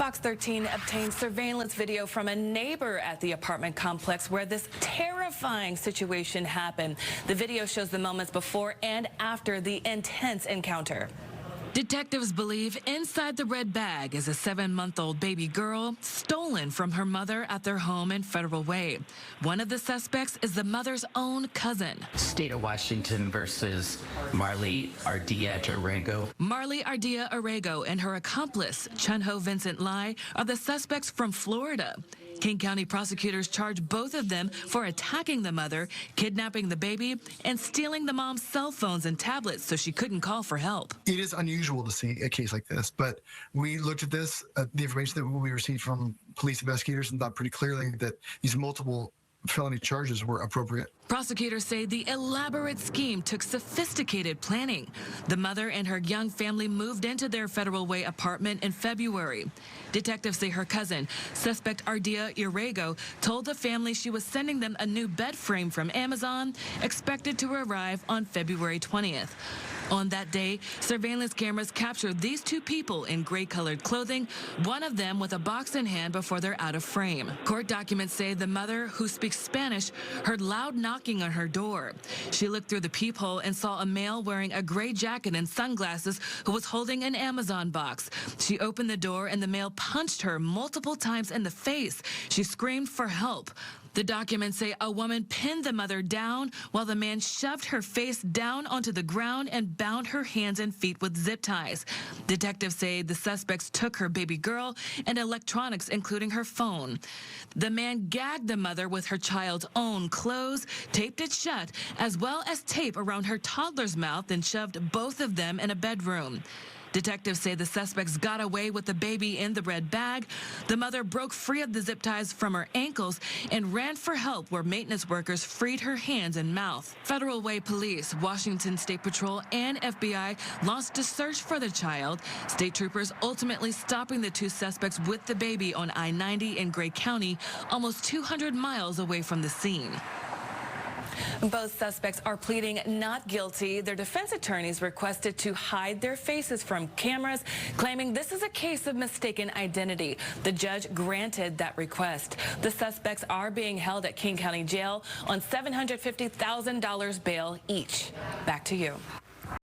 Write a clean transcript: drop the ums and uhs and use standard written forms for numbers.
Fox 13 obtained surveillance video from a neighbor at the apartment complex where this terrifying situation happened. The video shows the moments before and after the intense encounter. Detectives believe inside the red bag is a 7-month-old baby girl stolen from her mother at their home in Federal Way. One of the suspects is the mother's own cousin. State of Washington versus Marley Ardea Arrego. Marley Ardea Arrego and her accomplice, Chunho Vincent Lai, are the suspects from Florida. King County prosecutors charge both of them for attacking the mother, kidnapping the baby, and stealing the mom's cell phones and tablets so she couldn't call for help. It is unusual to see a case like this, but we looked at this, the information that we received from police investigators, and thought pretty clearly that these multiple felony charges were appropriate. Prosecutors say the elaborate scheme took sophisticated planning. The mother and her young family moved into their Federal Way apartment in February. Detectives say her cousin, suspect Ardea Arrego, told the family she was sending them a new bed frame from Amazon, expected to arrive on February 20th. On that day, surveillance cameras captured these two people in gray-colored clothing, one of them with a box in hand before they're out of frame. Court documents say the mother, who speaks Spanish, heard loud knocking on her door. She looked through the peephole and saw a male wearing a gray jacket and sunglasses who was holding an Amazon box. She opened the door and the male punched her multiple times in the face. She screamed for help. The documents say a woman pinned the mother down while the man shoved her face down onto the ground and bound her hands and feet with zip ties. Detectives say the suspects took her baby girl and electronics, including her phone. The man gagged the mother with her child's own clothes, taped it shut, as well as tape around her toddler's mouth, and shoved both of them in a bedroom. Detectives say the suspects got away with the baby in the red bag. The mother broke free of the zip ties from her ankles and ran for help where maintenance workers freed her hands and mouth. Federal Way Police, Washington State Patrol, and FBI launched a search for the child. State troopers ultimately stopping the two suspects with the baby on I-90 in Gray County, almost 200 miles away from the scene. Both suspects are pleading not guilty. Their defense attorneys requested to hide their faces from cameras, claiming this is a case of mistaken identity. The judge granted that request. The suspects are being held at King County Jail on $750,000 bail each. Back to you.